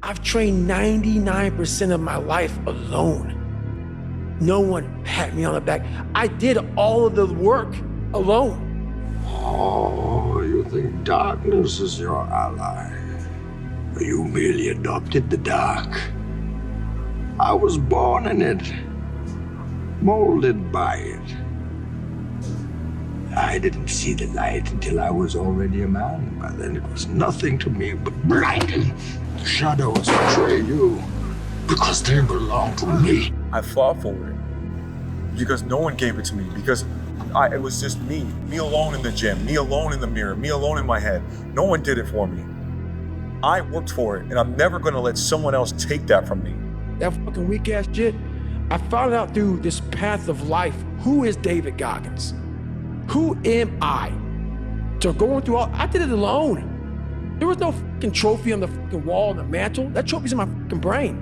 I've trained 99% of my life alone. No one pat me on the back. I did all of the work alone. Oh, you think darkness is your ally? You merely adopted the dark. I was born in it, molded by it. I didn't see the light until I was already a man. By then it was nothing to me but blinding. The shadows betray you because they belong to me. I fought for it because no one gave it to me, because it was just me alone in the gym, me alone in the mirror, me alone in my head. No one did it for me. I worked for it, and I'm never gonna let someone else take that from me. That fucking weak ass shit, I found out through this path of life, who is David Goggins? Who am I? So going through I did it alone. There was no fucking trophy on the fucking wall on the mantle. That trophy's in my fucking brain.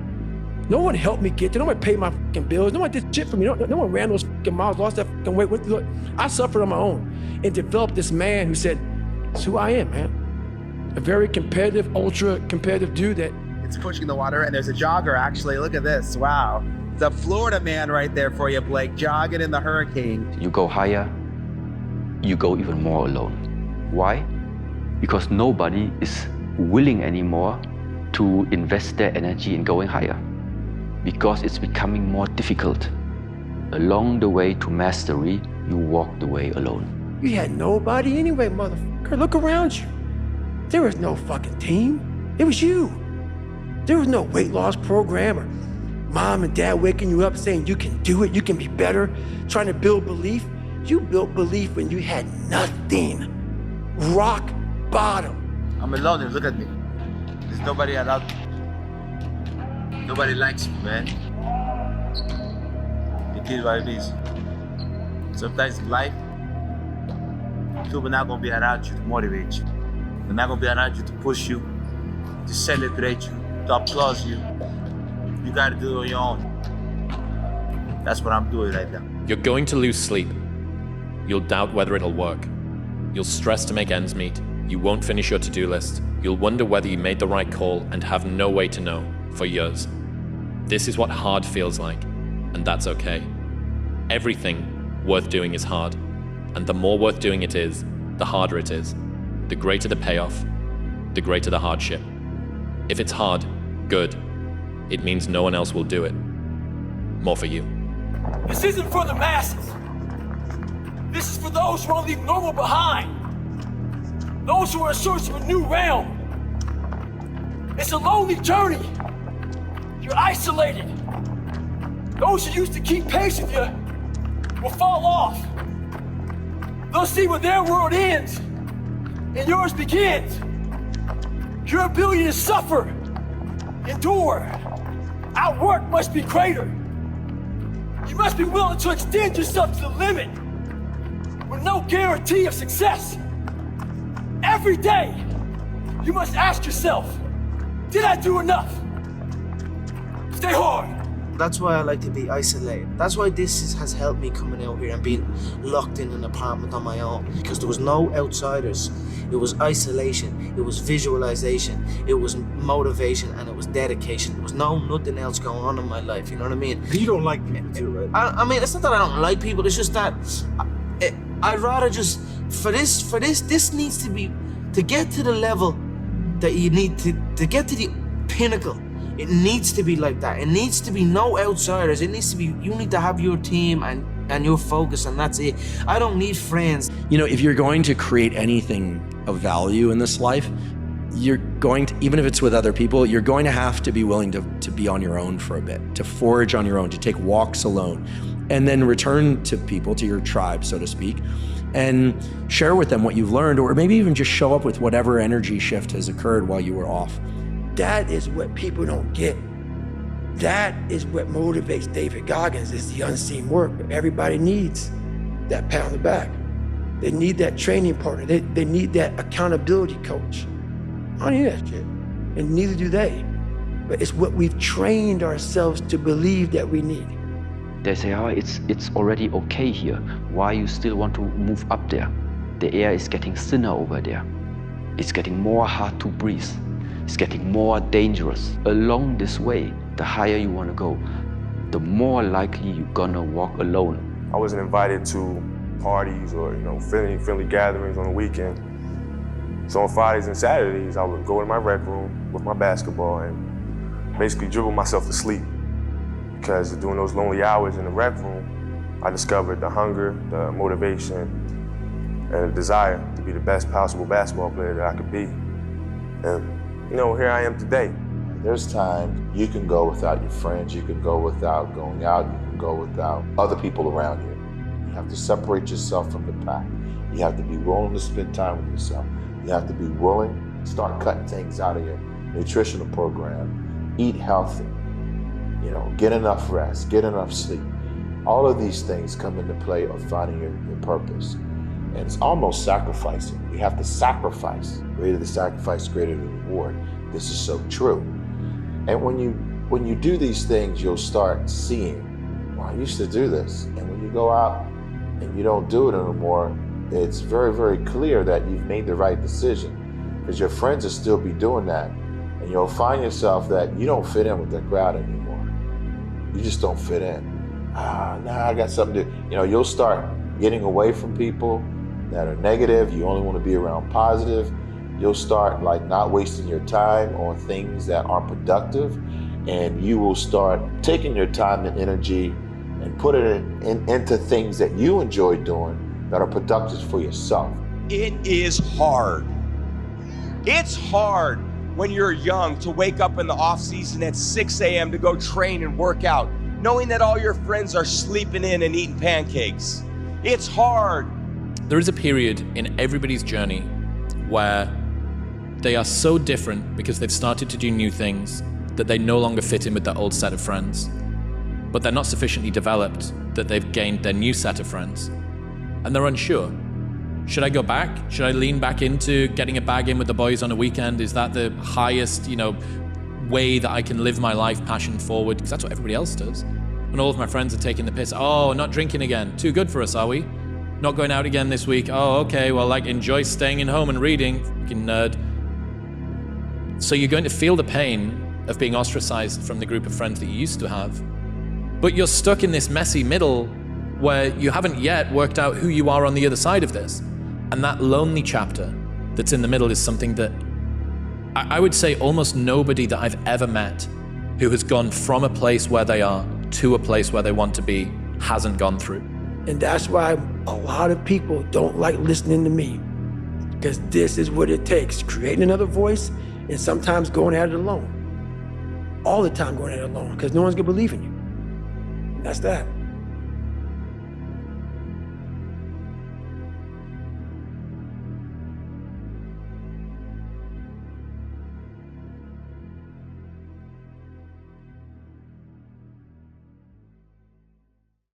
No one helped me get there. No one paid my fucking bills. No one did shit for me. No one ran those fucking miles, lost that fucking weight, went through it. I suffered on my own and developed this man who said, it's who I am, man. A very competitive, ultra competitive dude that it's pushing the water, and there's a jogger actually. Look at this, wow. The Florida man right there for you, Blake, jogging in the hurricane. You go higher, you go even more alone. Why? Because nobody is willing anymore to invest their energy in going higher. Because it's becoming more difficult. Along the way to mastery, you walk the way alone. You had nobody anyway, motherfucker. Look around you. There was no fucking team. It was you. There was no weight loss program or mom and dad waking you up saying you can do it, you can be better, trying to build belief. You built belief when you had nothing. Rock bottom. I'm alone and look at me. There's nobody around me. Nobody likes me, man. It is what it is. Sometimes in life, people are not gonna be around you to motivate you. They're not gonna be around you to push you, to celebrate you, to applaud you. You gotta do it on your own. That's what I'm doing right now. You're going to lose sleep. You'll doubt whether it'll work. You'll stress to make ends meet. You won't finish your to-do list. You'll wonder whether you made the right call and have no way to know for years. This is what hard feels like, and that's okay. Everything worth doing is hard, and the more worth doing it is, the harder it is. The greater the payoff, the greater the hardship. If it's hard, good. It means no one else will do it. More for you. This isn't for the masses. This is for those who want to leave normal behind. Those who are in search of a new realm. It's a lonely journey. You're isolated. Those who used to keep pace with you will fall off. They'll see where their world ends and yours begins. Your ability to suffer, endure, outwork must be greater. You must be willing to extend yourself to the limit with no guarantee of success. Every day, you must ask yourself, did I do enough? Stay hard. That's why I like to be isolated. That's why this has helped me coming out here and being locked in an apartment on my own. Because there was no outsiders. It was isolation. It was visualization. It was motivation, and it was dedication. There was nothing else going on in my life. You know what I mean? You don't like people too, right? I mean, it's not that I don't like people. It's just that I'd rather just this needs to be to get to the level that you need to get to the pinnacle. It needs to be like that. It needs to be no outsiders. It needs to be, you need to have your team and your focus, and that's it. I don't need friends. You know, if you're going to create anything of value in this life, you're going to, even if it's with other people, you're going to have to be willing to be on your own for a bit, to forage on your own, to take walks alone, and then return to people, to your tribe, so to speak, and share with them what you've learned, or maybe even just show up with whatever energy shift has occurred while you were off. That is what people don't get. That is what motivates David Goggins, is the unseen work. Everybody needs that pat on the back. They need that training partner. They need that accountability coach. I don't need that shit, and neither do they. But it's what we've trained ourselves to believe that we need. They say, oh, it's already okay here. Why you still want to move up there? The air is getting thinner over there. It's getting more hard to breathe. is getting more dangerous. Along this way, the higher you want to go, the more likely you're gonna walk alone. I wasn't invited to parties or friendly gatherings on the weekend. So on Fridays and Saturdays, I would go in my rec room with my basketball and basically dribble myself to sleep. Because during those lonely hours in the rec room, I discovered the hunger, the motivation, and the desire to be the best possible basketball player that I could be. And here I am today. There's times you can go without your friends, you can go without going out, you can go without other people around you. You have to separate yourself from the pack. You have to be willing to spend time with yourself. You have to be willing to start cutting things out of your nutritional program. Eat healthy, get enough rest, get enough sleep. All of these things come into play of finding your purpose. And it's almost sacrificing. You have to sacrifice. Greater the sacrifice, greater the reward. This is so true. And when you do these things, you'll start seeing, well, I used to do this. And when you go out and you don't do it anymore, it's very, very clear that you've made the right decision, because your friends will still be doing that. And you'll find yourself that you don't fit in with that crowd anymore. You just don't fit in. I got something to, you'll start getting away from people that are negative. You only want to be around positive. You'll start not wasting your time on things that aren't productive, and you will start taking your time and energy and put it into things that you enjoy doing that are productive for yourself. It is hard. It's hard when you're young to wake up in the off season at 6 a.m. to go train and work out, knowing that all your friends are sleeping in and eating pancakes. It's hard. There is a period in everybody's journey where they are so different because they've started to do new things that they no longer fit in with their old set of friends. But they're not sufficiently developed that they've gained their new set of friends. And they're unsure. Should I go back? Should I lean back into getting a bag in with the boys on a weekend? Is that the highest, way that I can live my life passion forward? Because that's what everybody else does. And all of my friends are taking the piss. Oh, not drinking again. Too good for us, are we? Not going out again this week. Oh, okay, well, enjoy staying in home and reading. Fucking nerd. So you're going to feel the pain of being ostracized from the group of friends that you used to have. But you're stuck in this messy middle where you haven't yet worked out who you are on the other side of this. And that lonely chapter that's in the middle is something that I would say almost nobody that I've ever met who has gone from a place where they are to a place where they want to be hasn't gone through. And that's why a lot of people don't like listening to me, because this is what it takes, creating another voice and sometimes going at it alone. All the time going at it alone, because no one's gonna believe in you. And that's that.